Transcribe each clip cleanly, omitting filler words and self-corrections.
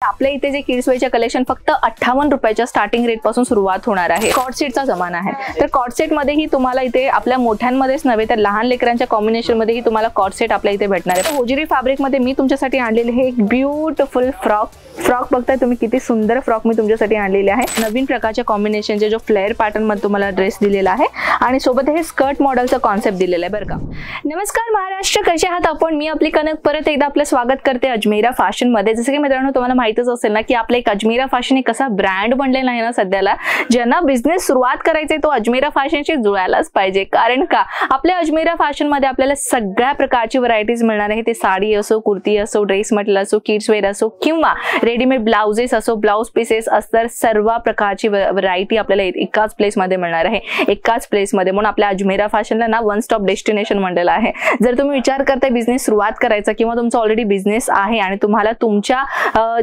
आपल्या इथे जे किड्स वेअरचे कलेक्शन फक्त 58 रुपयाच्या स्टार्टिंग रेट पासून सुरुवात होणार आहे। कॉर्ड सेटचा जमाना आहे, तर कॉर्ड सेट मध्येही तुम्हाला इथे आपल्या मोठ्यांमध्येच नव्हे तर लहान लेकरांच्या कॉम्बिनेशन मध्येही तुम्हाला कॉर्ड सेट आपल्या इथे भेटणार आहे। होजिरी फॅब्रिक मध्ये मी तुमच्यासाठी आणलेले हे एक ब्युटिफुल फ्रॉक बघताय तुम्ही, किती सुंदर फ्रॉक मी तुमच्यासाठी आणलेले आहे। नवीन प्रकारच्या कॉम्बिनेशनचे जो फ्लेअर पॅटर्न मध्ये तुम्हाला ड्रेस दिलेला आहे आणि सोबत हे स्कर्ट मॉडेलचा कॉन्सेप्ट दिलेला आहे बरं का। नमस्कार महाराष्ट्र, कसे आहात आपण? मी आपली कनक परत एकदा आपलं स्वागत करते अजमेरा फॅशन मध्ये। जसं की मित्रांनो तुम्हाला माहितच असेल ना की आपला एक अजमेरा फॅशन एक कसा ब्रँड बनलेला आहे ना सध्याला, ज्यांना बिझनेस सुरुवात करायचे तो अजमेरा फॅशनशी जुळायलाच पाहिजे। कारण का आपल्या अजमेरा फॅशन मध्ये आपल्याला सगळ्या प्रकारची व्हरायटीज मिळणार आहे। ते साडी असो, कुर्ती असो, ड्रेस मटेरियल असो, किड्स वेअर असो किंवा रेडीमेड ब्लाउजेस असो, ब्लाउज पीसेस असतात, सर्व प्रकारची व्हरायटी आपल्याला एकाच प्लेस मध्ये मिळणार आहे, एकाच प्लेस मध्ये। म्हणून आपल्या अजमेरा फॅशनला ना वन स्टॉप डेस्टिनेशन म्हणलेलं आहे। जर तुम्ही विचार करताय बिझनेस सुरुवात करायचा किंवा तुमचा ऑलरेडी बिझनेस आहे आणि तुम्हाला तुमच्या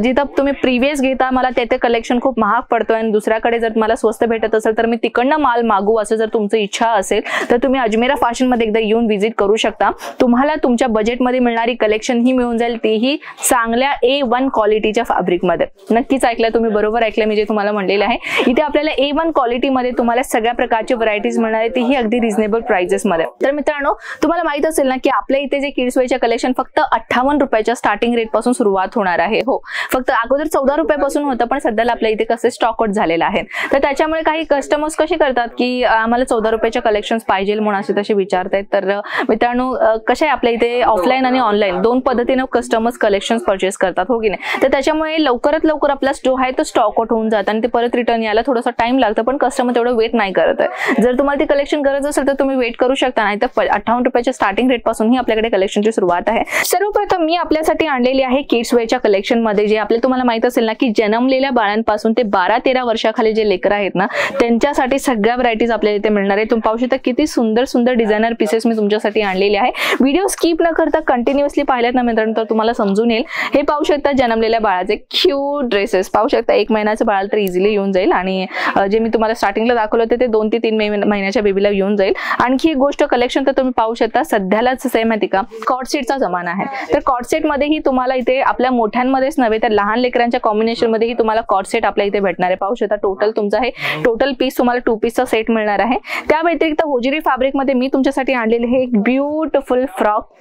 जिथं तुम्ही प्रीवियस घेता मला ते कलेक्शन खूप महाग पडतोय आणि दुसऱ्याकडे जर मला स्वस्त भेटत असेल तर मी तिकडनं माल मागू असं जर तुमची इच्छा असेल तर तुम्ही अजमेरा फॅशन मध्ये एकदा येऊन व्हिजिट करू शकता। तुम्हाला तुमच्या बजेटमध्ये मिळणारी कलेक्शन ही मिळून जाईल, तेही चांगल्या A1 क्वालिटीच्या फॅब्रिक मध्ये। नक्कीच ऐकलं तुम्ही, बरोबर ऐकलं मी जे तुम्हाला म्हणलेलं आहे। इथे आपल्याला A1 क्वालिटी मध्ये तुम्हाला सगळ्या प्रकारची व्हरायटीज मिळणार आहे, तीही अगदी रिझनेबल प्राइसेस मध्ये। तर मित्रांनो तुम्हाला माहित असेल ना की आपल्या इथे जे किड्स वेअरचे कलेक्शन फक्त 58 रुपयाच्या स्टार्टिंग रेट पासून सुरुवात होणार आहे। हो, फक्त अगोदर 14 रुपयापासून होतं, पण सध्याला आपल्या इथे कसे स्टॉक आउट झालेला आहे। तर त्याच्यामुळे काही कस्टमर्स कसे करतात की आम्हाला 14 रुपयाच्या कलेक्शन्स पाहिजे म्हणून असे तसे विचारतायत। तर मित्रांनो कसं आहे आपल्या इथे ऑफलाईन आणि ऑनलाईन दोन पद्धतीने कस्टमर्स कलेक्शन्स परचेस करतात, हो की नाही। तर त्याच्यामुळे लवकरात लवकर आपला जो आहे तो स्टॉक आउट होऊन जातं आणि ते परत रिटर्न यायला थोडासा टाइम लागतं, पण कस्टमर तेवढं वेट नाही करत आहे। जर तुम्हाला ती कलेक्शन गरज असेल तर तुम्ही वेट करू शकता, नाही तर 58 रुपयाच्या स्टार्टिंग रेट पासूनही आपल्याकडे कलेक्शनची सुरुवात आहे। सर्वप्रथम मी आपल्यासाठी आणलेली आहे किड्स वेअरच्या कलेक्शन मध्ये, जे आपले तुम्हाला माहित असेल ना की जन्मलेल्या बाळांपासून ते 12-13 वर्षाखाली जे लेकर आहेत ना त्यांच्यासाठी सगळ्या व्हरायटीज आपल्याला इथे मिळणार आहे। तुम्ही पाहू शकता किती सुंदर सुंदर डिझायनर पीसेस मी तुमच्यासाठी आणलेले आहे। व्हिडिओ स्किप न करता कंटिन्युअसली पाहिल्यात ना मित्रांनो तर तुम्हाला समजून येईल। हे पाहू शकता जन्मलेल्या बाळाचे क्यूट ड्रेसेस, पाहू शकता 1 महिन्याच्या बाळाला तर इझिली येऊन जाईल आणि जे मी तुम्हाला स्टार्टिंगला दाखवलं होते ते 2 ते 3 महिन्याच्या बेबीला येऊन जाईल। आणखी एक गोष्ट कलेक्शन तर तुम्ही पाहू शकता सध्यालाच सेम माहिती का, कॉर्ड सेटचा जमाना आहे। तर कॉर्ड सेट मध्येही तुम्हाला इथे आपल्या मोठ्यांमध्येच नव्हे तर लहान लेकरांच्या कॉम्बिनेशन मध्येही तुम्हाला कॉर्ड सेट आपल्या इथे भेटणार आहे। पाहू शकता टोटल तुमचा हे टोटल पीस तुम्हाला 2 पीसचा सेट मिळणार आहे। त्या व्यतिरिक्त होजिरी फॅब्रिक मध्ये मी तुमच्यासाठी आणलेले हे एक ब्युटिफुल फ्रॉक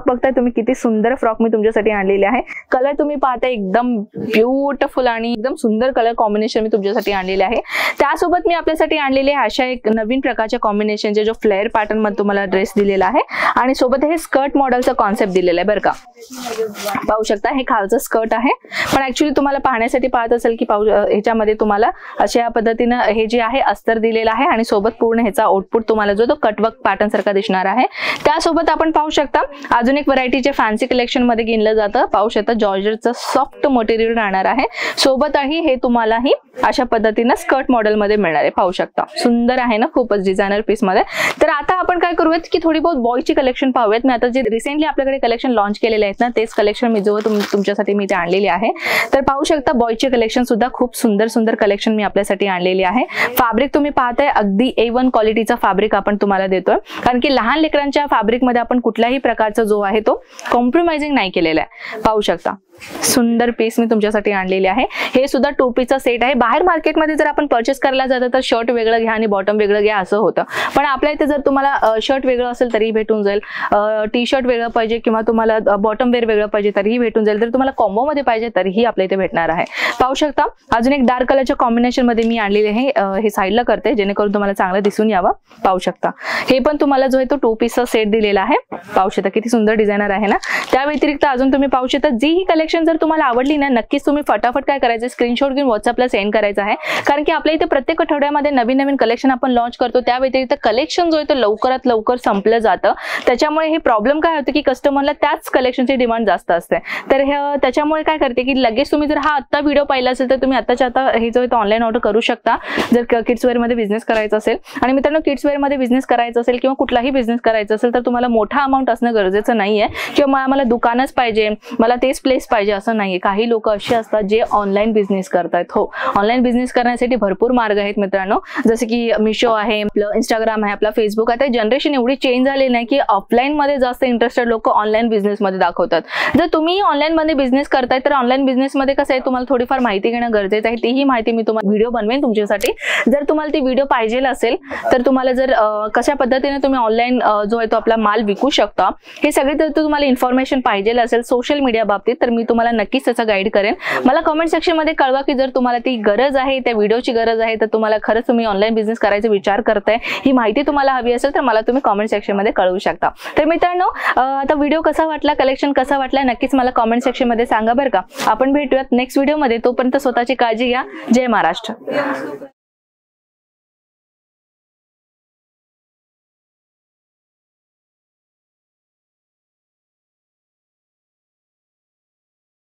बघताय तुम्ही, किती सुंदर फ्रॉक मी तुमच्यासाठी आणलेले आहे। कलर तुम्ही पाहताय एकदम ब्युटिफुल आणि एकदम सुंदर कलर कॉम्बिनेशन मी तुमच्यासाठी आणलेले आहे। त्यासोबत मी आपल्यासाठी आणलेले अशा एक नवीन प्रकारच्या कॉम्बिनेशनचे जो फ्लेअर पॅटर्न मध्ये तुम्हाला ड्रेस दिलेला आहे आणि सोबत हे स्कर्ट मॉडेलचा कॉन्सेप्ट दिलेला आहे बरं का। पाहू शकता हे खालचं स्कर्ट आहे, पण ऍक्च्युली तुम्हाला पाहण्यासाठी पाहत असेल की ह्याच्यामध्ये तुम्हाला अशा पद्धतीनं हे जे आहे अस्तर दिलेलं आहे आणि सोबत पूर्ण ह्याचा आउटपुट तुम्हाला जो तो कटवर्क पॅटर्न सारखा दिसणार आहे। त्यासोबत आपण पाहू शकता अजून एक व्हरायटीचे फॅन्सी कलेक्शन मध्ये घेतलं जातं। पाहू शकता जॉर्जेटचं सॉफ्ट मटेरियल राहणार आहे, सोबतही हे तुम्हालाही अशा पद्धतीनं स्कर्ट मॉडेल मध्ये मिळणार आहे। पाहू शकता सुंदर आहे ना, खूपच डिझायनर पीस मध्ये। तर आता आपण काय करूयात की थोडी बहुत बॉयची कलेक्शन पाहूयात। मी आता जे रिसेंटली आपल्याकडे कलेक्शन लॉन्च केलेले आहेत ना तेच कलेक्शन मी जो तुमच्यासाठी मी ते आणलेले आहे। तर पाहू शकता बॉयचे कलेक्शन सुद्धा खूप सुंदर सुंदर कलेक्शन मी आपल्यासाठी आणलेली आहे। फॅब्रिक तुम्ही पाहताय अगदी A1 क्वालिटीचा फॅब्रिक आपण तुम्हाला देतोय, कारण की लहान लेकरांच्या फॅब्रिक मध्ये आपण कुठल्याही प्रकारचा जो आहे तो कॉम्प्रोमाइजिंग नाही केलेला आहे। पाहू शकता सुंदर पीस मी तुमच्यासाठी आणलेले आहे। हे सुद्धा 2 पीसचा सेट आहे। बाहेर मार्केटमध्ये जर आपण परचेस करायला जातो तर शर्ट वेगळं घ्या आणि बॉटम वेगळं घ्या असं होतं, पण आपल्या इथे जर तुम्हाला शर्ट वेगळं असेल तरीही भेटून जाईल, टी शर्ट वेगळं पाहिजे किंवा तुम्हाला बॉटम वेअर वेगळं पाहिजे तरीही भेटून जाईल, तर तुम्हाला कॉम्बो मध्ये पाहिजे तरीही आपल्या इथे भेटणार आहे। पाहू शकता अजून एक डार्क कलरच्या कॉम्बिनेशन मध्ये मी आणलेले आहे, हे साईडला करते जेणेकरून तुम्हाला चांगलं दिसून यावं। पाहू शकता हे पण तुम्हाला जो आहे तो 2 पीसचा सेट दिलेला आहे। पाहू शकता किती सुंदर डिझायनर आहे ना। त्या व्यतिरिक्त अजून तुम्ही पाहू शकता जी ही कलेक्शन जर तुम्हाला आवडली ना नक्कीच तुम्ही फटाफट काय करायचं स्क्रीनशॉट घेऊन व्हॉट्सअपला सेंड करायचं आहे, कारण की आपल्या इथे प्रत्येक आठवड्यामध्ये नवीन नवीन कलेक्शन आपण लॉन्च करतो। त्या व्यतिरिक्त कलेक्शन जो आहे तो लवकरात लवकर संपलं जातं, त्याच्यामुळे हे प्रॉब्लेम काय होतं की कस्टमरला त्याच कलेक्शनची डिमांड जास्त असते। तर त्याच्यामुळे काय करते की लगेच तुम्ही जर हा आत्ता व्हिडिओ पाहिला असेल तर तुम्ही आत्ताच्या आता हे जो आहे तो ऑनलाईन ऑर्डर करू शकता जर किड्स वेअर मध्ये बिझनेस करायचा असेल। आणि मित्रांनो किड्स वेअर मध्ये बिझनेस करायचा असेल किंवा कुठलाही बिझनेस करायचा असेल तर तुम्हाला मोठा अमाउंट असणं गरजेचं नाहीये किंवा मला दुकानच पाहिजे, मला तेच प्लेस पाहिजे असं नाहीये. काही लोक असे असतात जे ऑनलाईन बिझनेस करतात. हो, ऑनलाईन बिझनेस करण्यासाठी भरपूर मार्ग आहेत मित्रांनो, जसे की मिशो आहे, आपलं इंस्टाग्राम आहे, आपला फेसबुक आहे. जनरेशन एवढी चेंज झाली नाही की ऑफलाईन मध्ये जास्त इंटरेस्टेड लोक ऑनलाईन बिझनेस मध्ये दाखवतात. जर तुम्ही ऑनलाईन मध्ये बिझनेस करताय तर ऑनलाईन बिझनेस मध्ये कसं आहे, तुम्हाला थोडीफार माहिती घेणं गरजेचं आहे. तीही माहिती मी तुम्हाला व्हिडिओ बनवेन तुमच्यासाठी. जर तुम्हाला ती व्हिडिओ पाहिजे असेल तर तुम्हाला जर कशा पद्धतीने तुम्ही ऑनलाईन जो आहे तो आपला माल विकू शकता, हे सगळे जर तुम्हाला इन्फॉर्मेशन पाहिजे असेल सोशल मीडिया बाबतीत, तर मी तुम्हाला नक्कीच त्याचा गाईड करेन. मला कमेंट सेक्शन मध्ये कळवा की जर तुम्हाला ती गरज आहे, त्या व्हिडिओची गरज आहे, तर तुम्हाला खरंच तुम्ही ऑनलाईन बिझनेस करायचा विचार करताय, ही माहिती तुम्हाला हवी असेल तर मला तुम्ही कमेंट सेक्शन मध्ये कळवू शकता. तर मित्रांनो, आता व्हिडिओ कसा वाटला, कलेक्शन कसा वाटला, नक्कीच मला कमेंट सेक्शन मध्ये सांगा बरं का. आपण भेटूयात नेक्स्ट व्हिडिओ मध्ये. तोपर्यंत स्वतःची काळजी घ्या. जय महाराष्ट्र.